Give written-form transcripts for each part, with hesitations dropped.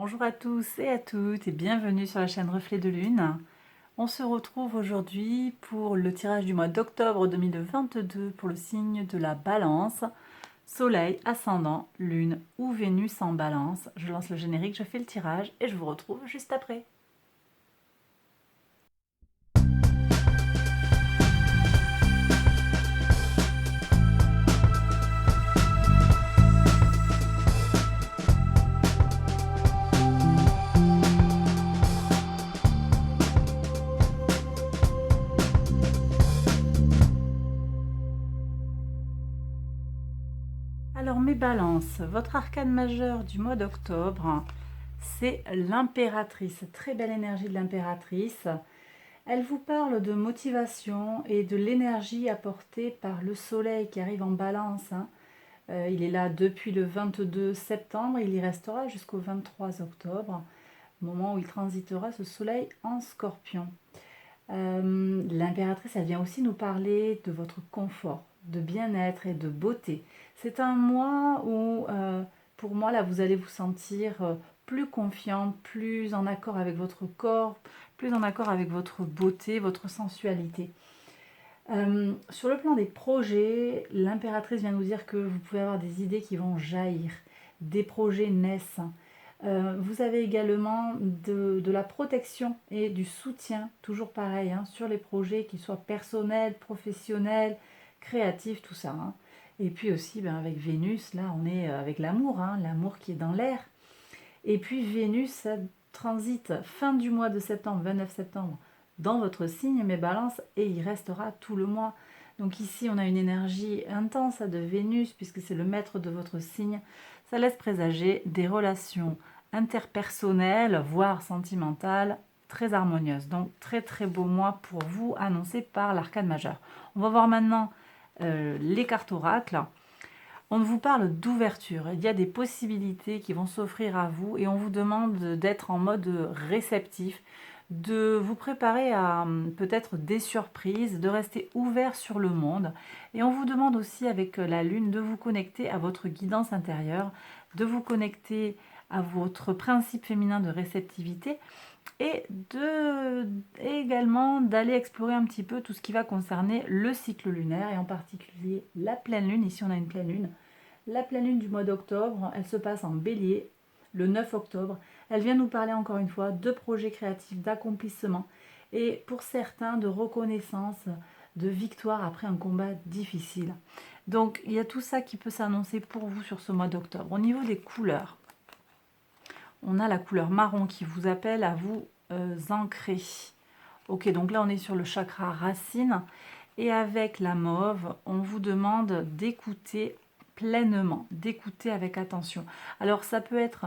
Bonjour à tous et à toutes et bienvenue sur la chaîne Reflet de Lune. On se retrouve aujourd'hui pour le tirage du mois d'octobre 2022 pour le signe de la Balance, Soleil, Ascendant, Lune ou Vénus en Balance. Je lance le générique, je fais le tirage et je vous retrouve juste après. Alors mes balances, votre arcane majeur du mois d'octobre, c'est l'impératrice. Très belle énergie de l'impératrice. Elle vous parle de motivation et de l'énergie apportée par le soleil qui arrive en balance. Il est là depuis le 22 septembre, il y restera jusqu'au 23 octobre, moment où il transitera ce soleil en scorpion. L'impératrice, elle vient aussi nous parler de votre confort, de bien-être et de beauté. C'est un mois où, pour moi, là, vous allez vous sentir plus confiant, plus en accord avec votre corps, plus en accord avec votre beauté, votre sensualité. Sur le plan des projets, l'impératrice vient nous dire que vous pouvez avoir des idées qui vont jaillir, des projets naissent. Vous avez également de la protection et du soutien, toujours pareil, hein, sur les projets, qu'ils soient personnels, professionnels, créatifs, tout ça. Hein. Et puis aussi, ben, avec Vénus, là, on est avec l'amour, hein, l'amour qui est dans l'air. Et puis Vénus, ça transite fin du mois de septembre, 29 septembre, dans votre signe, mes balances, et il restera tout le mois. Donc ici, on a une énergie intense de Vénus, puisque c'est le maître de votre signe. Ça laisse présager des relations interpersonnelles, voire sentimentales, très harmonieuses. Donc très très beau mois pour vous, annoncé par l'arcane majeur. On va voir maintenant les cartes oracles. On vous parle d'ouverture, il y a des possibilités qui vont s'offrir à vous et on vous demande d'être en mode réceptif, de vous préparer à peut-être des surprises, de rester ouvert sur le monde. Et on vous demande aussi avec la lune de vous connecter à votre guidance intérieure, de vous connecter à votre principe féminin de réceptivité et également d'aller explorer un petit peu tout ce qui va concerner le cycle lunaire et en particulier la pleine lune. Ici on a une pleine lune. La pleine lune du mois d'octobre, elle se passe en bélier le 9 octobre. Elle vient nous parler encore une fois de projets créatifs, d'accomplissement et pour certains de reconnaissance, de victoire après un combat difficile. Donc il y a tout ça qui peut s'annoncer pour vous sur ce mois d'octobre. Au niveau des couleurs, on a la couleur marron qui vous appelle à vous ancrer. Ok, donc là on est sur le chakra racine et avec la mauve, on vous demande d'écouter pleinement, d'écouter avec attention. Alors ça peut être,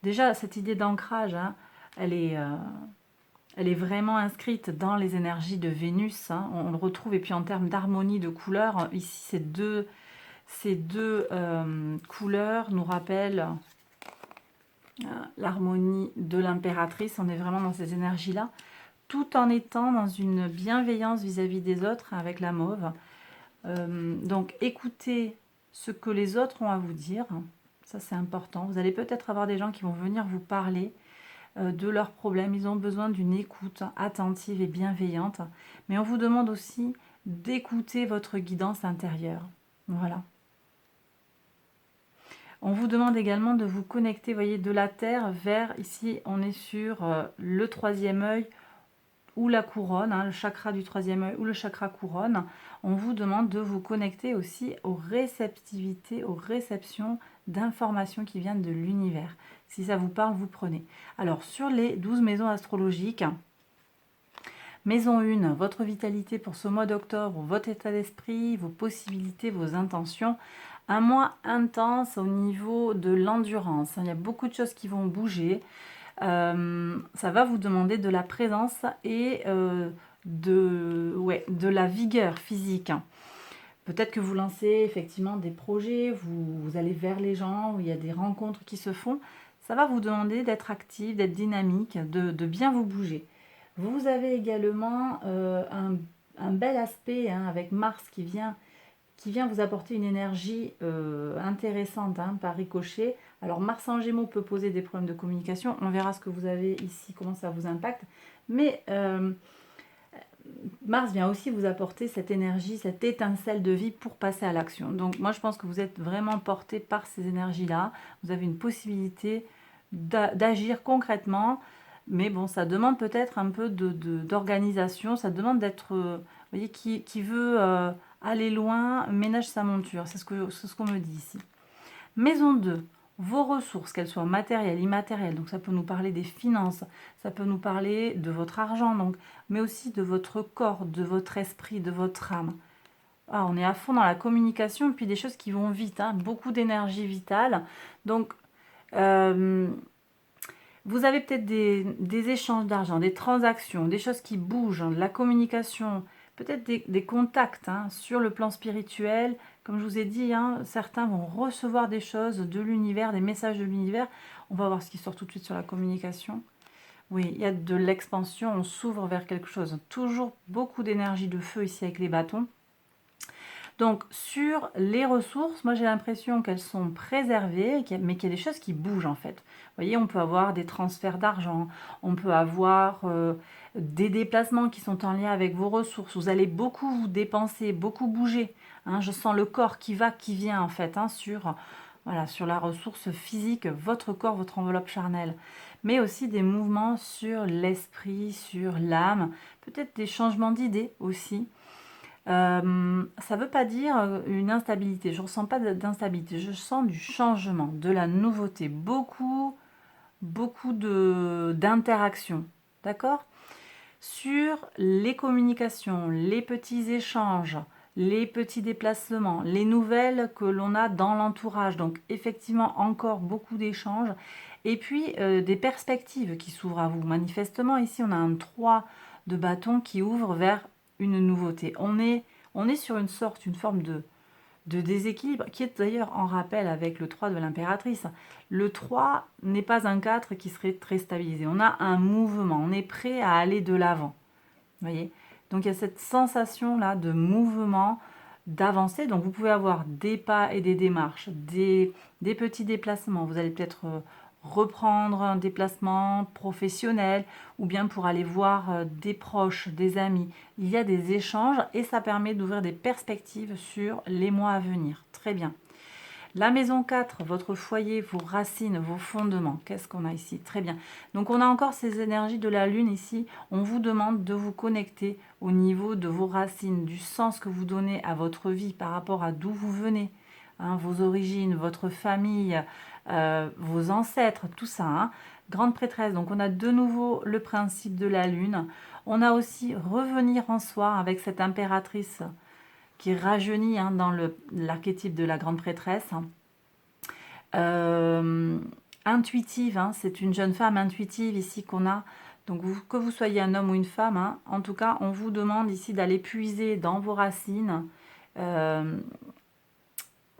déjà cette idée d'ancrage, hein, elle est vraiment inscrite dans les énergies de Vénus, hein, on le retrouve, et puis en termes d'harmonie de couleurs, ici ces deux couleurs nous rappellent l'harmonie de l'impératrice, on est vraiment dans ces énergies-là, tout en étant dans une bienveillance vis-à-vis des autres avec la mauve. Donc écoutez ce que les autres ont à vous dire, ça c'est important. Vous allez peut-être avoir des gens qui vont venir vous parler de leurs problèmes, ils ont besoin d'une écoute attentive et bienveillante, mais on vous demande aussi d'écouter votre guidance intérieure. Voilà. On vous demande également de vous connecter, voyez, de la terre vers, ici on est sur le troisième œil ou la couronne, hein, le chakra du troisième œil ou le chakra couronne. On vous demande de vous connecter aussi aux réceptivités, aux réceptions d'informations qui viennent de l'univers. Si ça vous parle, vous prenez. Alors sur les 12 maisons astrologiques, maison 1, votre vitalité pour ce mois d'octobre, votre état d'esprit, vos possibilités, vos intentions. Un mois intense au niveau de l'endurance. Il y a beaucoup de choses qui vont bouger. Ça va vous demander de la présence et de la vigueur physique. Peut-être que vous lancez effectivement des projets, vous allez vers les gens, où il y a des rencontres qui se font. Ça va vous demander d'être actif, d'être dynamique, de bien vous bouger. Vous avez également un bel aspect, hein, avec Mars qui vient qui vient vous apporter une énergie intéressante hein, par ricochet. Alors Mars en Gémeaux peut poser des problèmes de communication, on verra ce que vous avez ici, comment ça vous impacte, mais Mars vient aussi vous apporter cette énergie, cette étincelle de vie pour passer à l'action. Donc moi je pense que vous êtes vraiment porté par ces énergies-là, vous avez une possibilité d'agir concrètement, mais bon, ça demande peut-être un peu d'organisation, ça demande d'être, vous voyez, qui veut aller loin, ménage sa monture, c'est ce qu'on me dit ici. Maison 2, vos ressources, qu'elles soient matérielles, immatérielles, donc ça peut nous parler des finances, ça peut nous parler de votre argent, donc, mais aussi de votre corps, de votre esprit, de votre âme. Ah, on est à fond dans la communication, et puis des choses qui vont vite, hein, beaucoup d'énergie vitale. Donc, vous avez peut-être des échanges d'argent, des transactions, des choses qui bougent, hein, de la communication, peut-être des contacts hein, sur le plan spirituel. Comme je vous ai dit, hein, certains vont recevoir des choses de l'univers, des messages de l'univers. On va voir ce qui sort tout de suite sur la communication. Oui, il y a de l'expansion, on s'ouvre vers quelque chose. Toujours beaucoup d'énergie de feu ici avec les bâtons. Donc, sur les ressources, moi j'ai l'impression qu'elles sont préservées, mais qu'il y a des choses qui bougent en fait. Vous voyez, on peut avoir des transferts d'argent, on peut avoir des déplacements qui sont en lien avec vos ressources. Vous allez beaucoup vous dépenser, beaucoup bouger. Hein. Je sens le corps qui va, qui vient en fait, hein, voilà, sur la ressource physique, votre corps, votre enveloppe charnelle. Mais aussi des mouvements sur l'esprit, sur l'âme, peut-être des changements d'idées aussi. Ça ne veut pas dire une instabilité, je ne ressens pas d'instabilité, je sens du changement, de la nouveauté, beaucoup d'interactions, d'accord? Sur les communications, les petits échanges, les petits déplacements, les nouvelles que l'on a dans l'entourage, donc effectivement encore beaucoup d'échanges, et puis des perspectives qui s'ouvrent à vous. Manifestement, ici on a un 3 de bâton qui ouvre vers une nouveauté. On est sur une forme de déséquilibre, qui est d'ailleurs en rappel avec le 3 de l'impératrice. Le 3 n'est pas un 4 qui serait très stabilisé. On a un mouvement, on est prêt à aller de l'avant. Vous voyez? Donc il y a cette sensation-là de mouvement, d'avancer. Donc vous pouvez avoir des pas et des démarches, des petits déplacements. Vous allez peut-être reprendre un déplacement professionnel ou bien pour aller voir des proches, des amis. Il y a des échanges et ça permet d'ouvrir des perspectives sur les mois à venir. Très bien. La maison 4, votre foyer, vos racines, vos fondements. Qu'est-ce qu'on a ici? Très bien. Donc on a encore ces énergies de la lune ici. On vous demande de vous connecter au niveau de vos racines, du sens que vous donnez à votre vie par rapport à d'où vous venez. Hein, vos origines, votre famille, vos ancêtres, tout ça. Hein. Grande prêtresse, donc on a de nouveau le principe de la lune. On a aussi revenir en soi avec cette impératrice qui rajeunit hein, dans l'archétype de la grande prêtresse. Intuitive, hein, c'est une jeune femme intuitive ici qu'on a. Donc que vous soyez un homme ou une femme, hein, en tout cas on vous demande ici d'aller puiser dans vos racines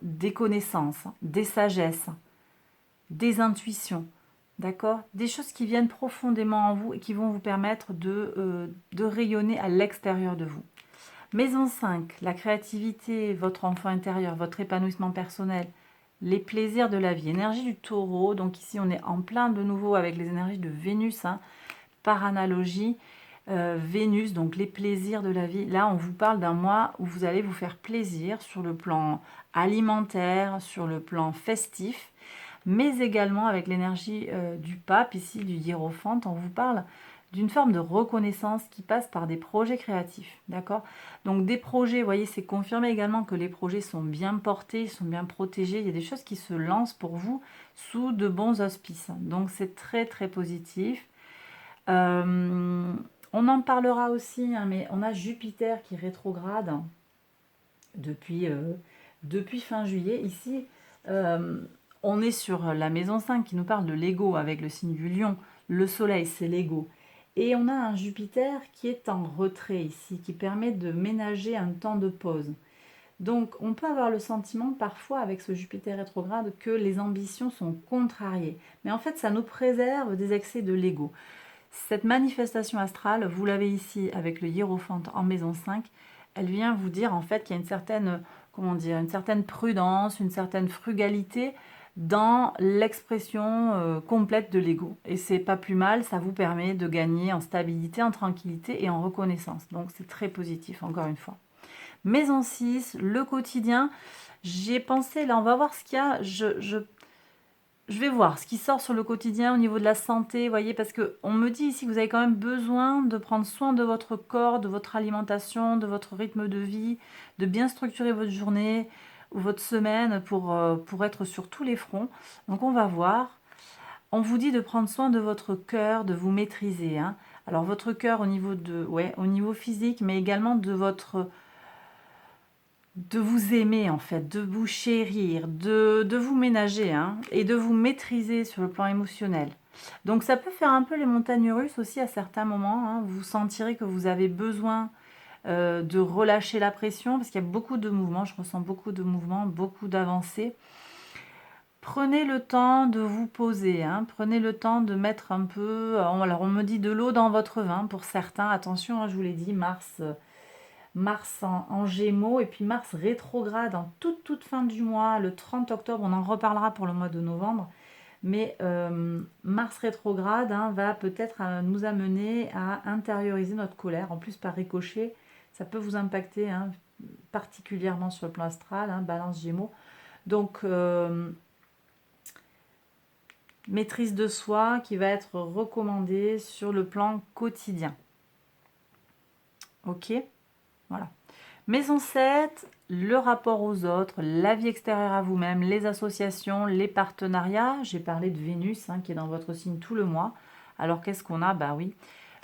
des connaissances, des sagesses, des intuitions, d'accord? Des choses qui viennent profondément en vous et qui vont vous permettre de rayonner à l'extérieur de vous. Maison 5, la créativité, votre enfant intérieur, votre épanouissement personnel, les plaisirs de la vie, énergie du taureau. Donc ici, on est en plein de nouveau avec les énergies de Vénus, hein, par analogie. Vénus, donc les plaisirs de la vie. Là, on vous parle d'un mois où vous allez vous faire plaisir sur le plan alimentaire, sur le plan festif, mais également avec l'énergie du pape, ici, du hiérophante. On vous parle d'une forme de reconnaissance qui passe par des projets créatifs, d'accord? Donc des projets, vous voyez, c'est confirmé également que les projets sont bien portés, sont bien protégés. Il y a des choses qui se lancent pour vous sous de bons auspices. Donc c'est très très positif. On en parlera aussi, hein, mais on a Jupiter qui rétrograde depuis fin juillet. Ici, on est sur la maison 5 qui nous parle de l'ego avec le signe du lion. Le soleil, c'est l'ego. Et on a un Jupiter qui est en retrait ici, qui permet de ménager un temps de pause. Donc, on peut avoir le sentiment parfois avec ce Jupiter rétrograde que les ambitions sont contrariées. Mais en fait, ça nous préserve des excès de l'ego. Cette manifestation astrale, vous l'avez ici avec le hiérophante en maison 5, elle vient vous dire en fait qu'il y a une certaine comment dire, une certaine prudence, une certaine frugalité dans l'expression complète de l'ego. Et c'est pas plus mal, ça vous permet de gagner en stabilité, en tranquillité et en reconnaissance. Donc c'est très positif, encore une fois. Maison 6, le quotidien. J'ai pensé, là on va voir ce qu'il y a. Je vais voir ce qui sort sur le quotidien au niveau de la santé, vous voyez, parce qu'on me dit ici que vous avez quand même besoin de prendre soin de votre corps, de votre alimentation, de votre rythme de vie, de bien structurer votre journée ou votre semaine pour être sur tous les fronts. Donc on va voir. On vous dit de prendre soin de votre cœur, de vous maîtriser, hein. Alors votre cœur au niveau au niveau physique, mais également de vous aimer en fait, de vous chérir, de vous ménager, hein, et de vous maîtriser sur le plan émotionnel. Donc ça peut faire un peu les montagnes russes aussi à certains moments, hein. Vous sentirez que vous avez besoin de relâcher la pression parce qu'il y a beaucoup de mouvements, je ressens beaucoup de mouvements, beaucoup d'avancées. Prenez le temps de vous poser, hein, prenez le temps de mettre un peu, alors on me dit de l'eau dans votre vin pour certains, attention, hein, je vous l'ai dit, Mars en Gémeaux et puis Mars rétrograde en toute fin du mois, le 30 octobre, on en reparlera pour le mois de novembre, mais Mars rétrograde, hein, va peut-être nous amener à intérioriser notre colère, en plus par ricochet, ça peut vous impacter, hein, particulièrement sur le plan astral, hein, Balance Gémeaux, donc maîtrise de soi qui va être recommandée sur le plan quotidien. Ok, voilà. Maison 7, le rapport aux autres, la vie extérieure à vous-même, les associations, les partenariats. J'ai parlé de Vénus, hein, qui est dans votre signe tout le mois. Alors qu'est-ce qu'on a? Bah oui,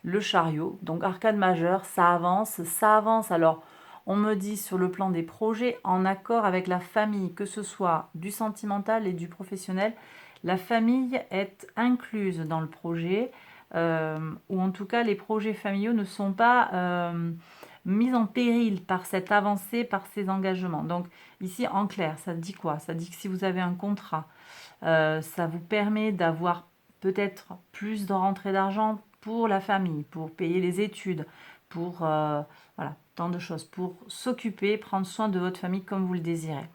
le chariot. Donc arcane majeur, ça avance, ça avance. Alors on me dit sur le plan des projets en accord avec la famille, que ce soit du sentimental et du professionnel. La famille est incluse dans le projet, ou en tout cas les projets familiaux ne sont pas mis en péril par cette avancée, par ces engagements. Donc ici en clair, ça dit quoi? Ça dit que si vous avez un contrat, ça vous permet d'avoir peut-être plus de rentrée d'argent pour la famille, pour payer les études, pour voilà, tant de choses, pour s'occuper, prendre soin de votre famille comme vous le désirez.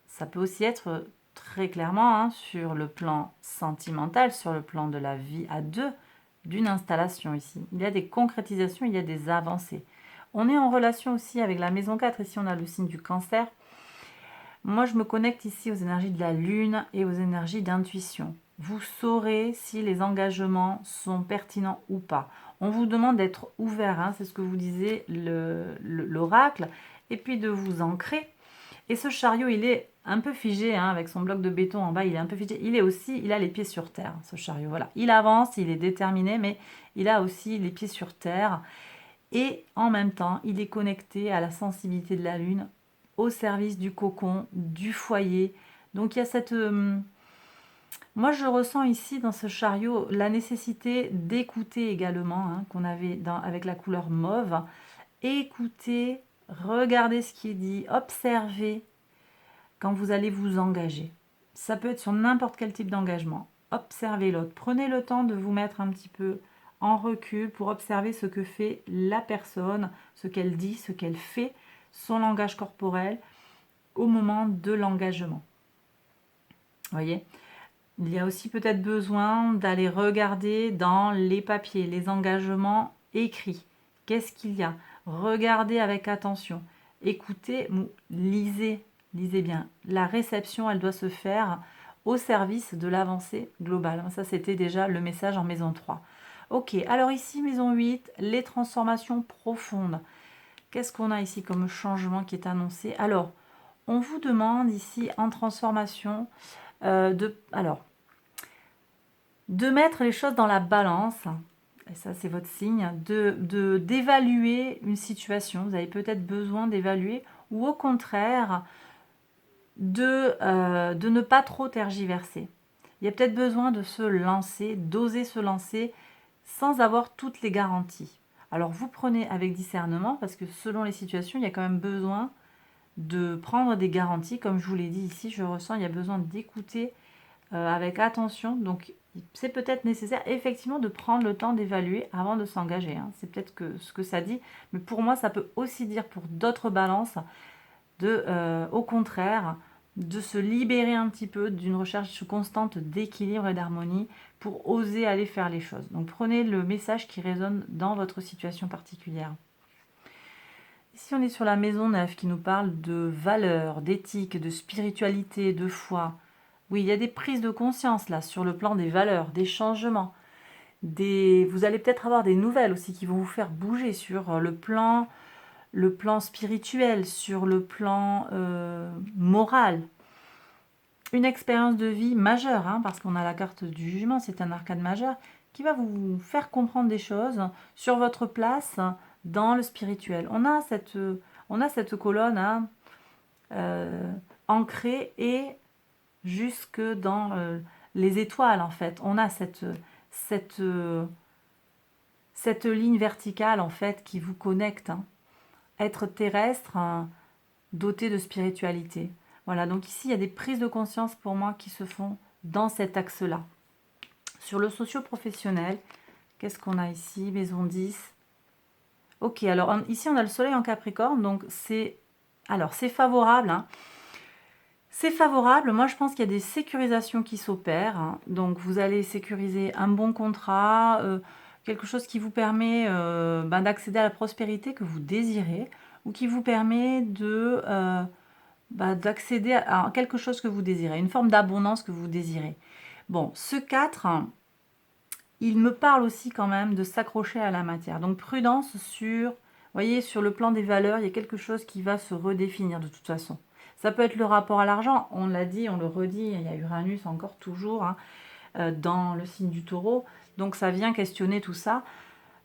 Ça peut aussi être très clairement, hein, sur le plan sentimental, sur le plan de la vie à deux, d'une installation ici. Il y a des concrétisations, il y a des avancées. On est en relation aussi avec la maison 4, ici on a le signe du cancer. Moi je me connecte ici aux énergies de la lune et aux énergies d'intuition. Vous saurez si les engagements sont pertinents ou pas. On vous demande d'être ouvert, hein, c'est ce que vous disait l'oracle, et puis de vous ancrer. Et ce chariot, il est un peu figé, hein, avec son bloc de béton en bas, il est un peu figé. Il a les pieds sur terre, ce chariot. Voilà, il avance, il est déterminé, mais il a aussi les pieds sur terre. Et en même temps, il est connecté à la sensibilité de la lune, au service du cocon, du foyer. Donc il y a cette... moi, je ressens ici dans ce chariot la nécessité d'écouter également, hein, qu'on avait avec la couleur mauve. Écoutez, regardez ce qui est dit, observez quand vous allez vous engager. Ça peut être sur n'importe quel type d'engagement. Observez l'autre. Prenez le temps de vous mettre un petit peu en recul pour observer ce que fait la personne, ce qu'elle dit, ce qu'elle fait, son langage corporel au moment de l'engagement. Vous voyez ? Il y a aussi peut-être besoin d'aller regarder dans les papiers, les engagements écrits. Qu'est-ce qu'il y a? Regardez avec attention. Écoutez, lisez bien. La réception, elle doit se faire au service de l'avancée globale. Ça, c'était déjà le message en maison 3. Ok, alors ici, maison 8, les transformations profondes. Qu'est-ce qu'on a ici comme changement qui est annoncé? Alors, on vous demande ici en transformation de mettre les choses dans la balance, et ça c'est votre signe, d'évaluer une situation. Vous avez peut-être besoin d'évaluer, ou au contraire, de ne pas trop tergiverser. Il y a peut-être besoin de se lancer, d'oser se lancer sans avoir toutes les garanties. Alors vous prenez avec discernement, parce que selon les situations, il y a quand même besoin de prendre des garanties. Comme je vous l'ai dit ici, je ressens, il y a besoin d'écouter avec attention. Donc c'est peut-être nécessaire effectivement de prendre le temps d'évaluer avant de s'engager, hein. C'est peut-être ce que ça dit, mais pour moi ça peut aussi dire pour d'autres balances, au contraire, de se libérer un petit peu d'une recherche constante d'équilibre et d'harmonie pour oser aller faire les choses. Donc prenez le message qui résonne dans votre situation particulière. Ici, on est sur la maison 9 qui nous parle de valeurs, d'éthique, de spiritualité, de foi. Oui, il y a des prises de conscience là sur le plan des valeurs, des changements. Vous allez peut-être avoir des nouvelles aussi qui vont vous faire bouger sur le plan spirituel, sur le plan moral. Une expérience de vie majeure, hein, parce qu'on a la carte du jugement, c'est un arcane majeur, qui va vous faire comprendre des choses sur votre place dans le spirituel. On a cette colonne hein, ancrée et jusque dans les étoiles en fait. On a cette ligne verticale en fait qui vous connecte. Hein. Être terrestre, hein, doté de spiritualité. Voilà, donc ici, il y a des prises de conscience pour moi qui se font dans cet axe-là. Sur le socio-professionnel, qu'est-ce qu'on a ici? Maison 10. Ok, alors ici, on a le soleil en Capricorne, donc c'est favorable. Hein. C'est favorable. Moi, je pense qu'il y a des sécurisations qui s'opèrent. Hein. Donc, vous allez sécuriser un bon contrat, quelque chose qui vous permet d'accéder à la prospérité que vous désirez ou qui vous permet d'accéder à quelque chose que vous désirez, une forme d'abondance que vous désirez. Bon, ce 4, il me parle aussi quand même de s'accrocher à la matière. Donc, prudence sur, voyez, sur le plan des valeurs, il y a quelque chose qui va se redéfinir de toute façon. Ça peut être le rapport à l'argent, on l'a dit, on le redit, il y a Uranus encore toujours hein, dans le signe du Taureau, donc ça vient questionner tout ça.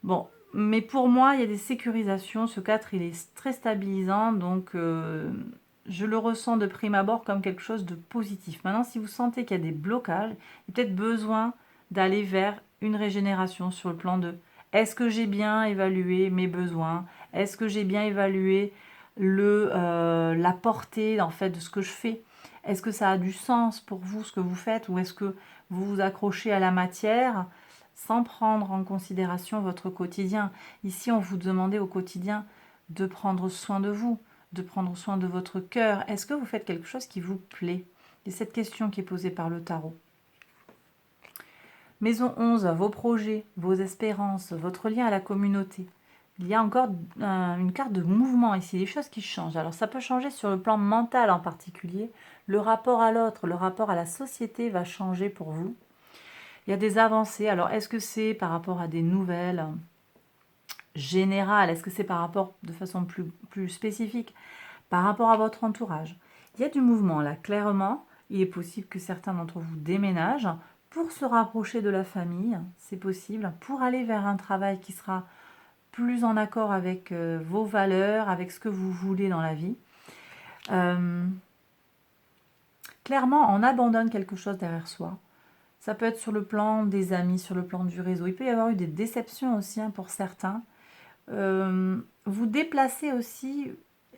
Bon, mais pour moi, il y a des sécurisations, ce 4, il est très stabilisant, donc je le ressens de prime abord comme quelque chose de positif. Maintenant, si vous sentez qu'il y a des blocages, il y a peut-être besoin d'aller vers une régénération sur le plan de est-ce que j'ai bien évalué mes besoins? Est-ce que j'ai bien évalué la portée en fait de ce que je fais? Est-ce que ça a du sens pour vous ce que vous faites ou est-ce que vous vous accrochez à la matière sans prendre en considération votre quotidien? Ici, on vous demandait au quotidien de prendre soin de vous, de prendre soin de votre cœur. Est-ce que vous faites quelque chose qui vous plaît? C'est cette question qui est posée par le tarot. Maison 11, vos projets, vos espérances, votre lien à la communauté. Il y a encore une carte de mouvement ici, des choses qui changent. Alors ça peut changer sur le plan mental en particulier. Le rapport à l'autre, le rapport à la société va changer pour vous. Il y a des avancées. Alors est-ce que c'est par rapport à des nouvelles générales? Est-ce que c'est par rapport de façon plus spécifique par rapport à votre entourage? Il y a du mouvement là, clairement. Il est possible que certains d'entre vous déménagent pour se rapprocher de la famille, c'est possible, pour aller vers un travail qui sera plus en accord avec vos valeurs, avec ce que vous voulez dans la vie. Clairement, on abandonne quelque chose derrière soi. Ça peut être sur le plan des amis, sur le plan du réseau. Il peut y avoir eu des déceptions aussi hein, pour certains. Vous déplacez aussi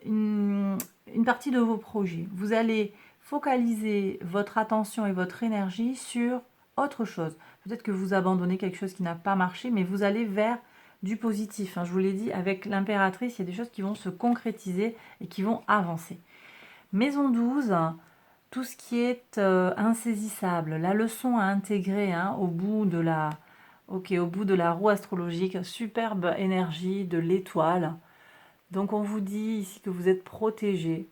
une partie de vos projets. Vous allez focaliser votre attention et votre énergie sur autre chose. Peut-être que vous abandonnez quelque chose qui n'a pas marché, mais vous allez vers du positif. Hein. Je vous l'ai dit, avec l'impératrice, il y a des choses qui vont se concrétiser et qui vont avancer. Maison 12, tout ce qui est insaisissable, la leçon à intégrer hein, au bout de la roue astrologique, superbe énergie de l'étoile. Donc on vous dit ici que vous êtes protégé.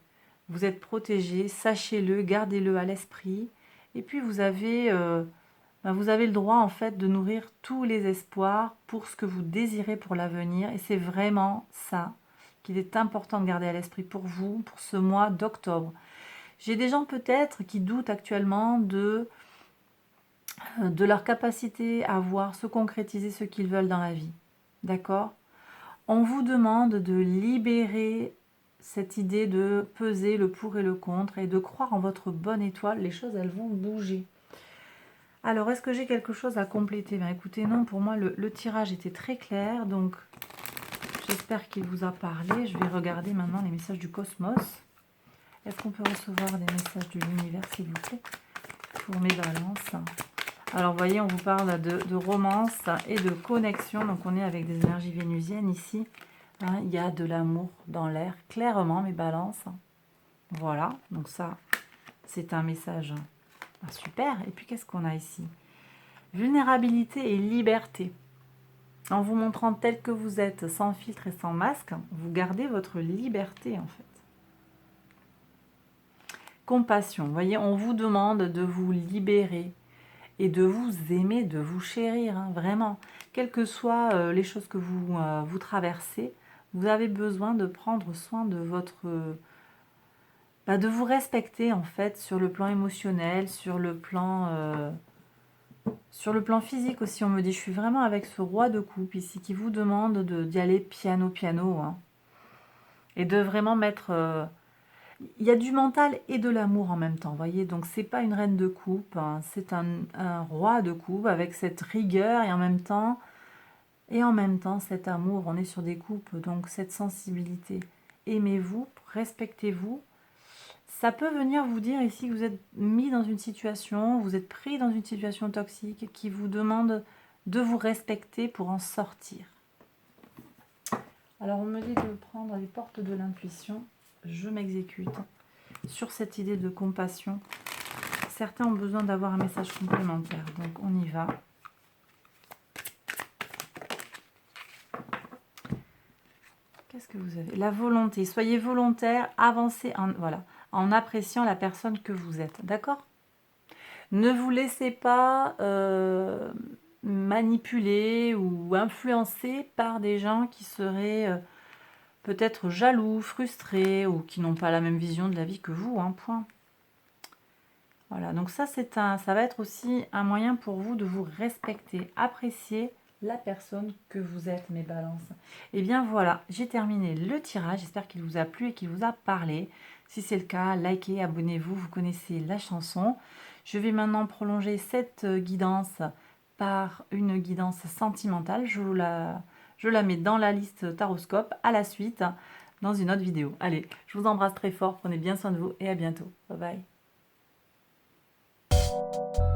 Vous êtes protégé, sachez-le, gardez-le à l'esprit. Et puis vous avez le droit en fait de nourrir tous les espoirs pour ce que vous désirez pour l'avenir. Et c'est vraiment ça qu'il est important de garder à l'esprit pour vous, pour ce mois d'octobre. J'ai des gens peut-être qui doutent actuellement de leur capacité à voir se concrétiser ce qu'ils veulent dans la vie. D'accord? On vous demande de libérer cette idée de peser le pour et le contre et de croire en votre bonne étoile. Les choses, elles vont bouger. Alors, est-ce que j'ai quelque chose à compléter? Ben, écoutez, non, pour moi, le tirage était très clair. Donc, j'espère qu'il vous a parlé. Je vais regarder maintenant les messages du cosmos. Est-ce qu'on peut recevoir des messages de l'univers, s'il vous plaît, pour mes balances? Alors, vous voyez, on vous parle de romance et de connexion. Donc, on est avec des énergies vénusiennes ici. Hein, il y a de l'amour dans l'air, clairement, mes balances. Voilà, donc ça, c'est un message super. Et puis, qu'est-ce qu'on a ici? Vulnérabilité et liberté. En vous montrant tel que vous êtes, sans filtre et sans masque, vous gardez votre liberté, en fait. Compassion. Vous voyez, on vous demande de vous libérer et de vous aimer, de vous chérir, hein, vraiment. Quelles que soient les choses que vous traversez, vous avez besoin de prendre soin de votre... de vous respecter, en fait, sur le plan émotionnel, sur le plan physique aussi. On me dit, je suis vraiment avec ce roi de coupe ici qui vous demande d'y aller piano, piano, hein, et de vraiment mettre... il y a du mental et de l'amour en même temps, vous voyez. Donc, c'est pas une reine de coupe, hein, c'est un roi de coupe avec cette rigueur et en même temps cet amour. On est sur des coupes, donc cette sensibilité. Aimez-vous, respectez-vous. Ça peut venir vous dire ici que vous êtes mis dans une situation, vous êtes pris dans une situation toxique qui vous demande de vous respecter pour en sortir. Alors, on me dit de prendre les portes de l'intuition. Je m'exécute sur cette idée de compassion. Certains ont besoin d'avoir un message complémentaire, donc on y va. Qu'est-ce que vous avez? La volonté. Soyez volontaire, avancez en appréciant la personne que vous êtes, d'accord? Ne vous laissez pas manipuler ou influencer par des gens qui seraient peut-être jaloux, frustrés ou qui n'ont pas la même vision de la vie que vous, hein, point. Voilà, donc ça va être aussi un moyen pour vous de vous respecter, apprécier la personne que vous êtes, mes balances. Et bien voilà, j'ai terminé le tirage. J'espère qu'il vous a plu et qu'il vous a parlé. Si c'est le cas, likez, abonnez-vous, vous connaissez la chanson. Je vais maintenant prolonger cette guidance par une guidance sentimentale. Je la mets dans la liste Taroscope à la suite dans une autre vidéo. Allez, je vous embrasse très fort, prenez bien soin de vous et à bientôt. Bye bye.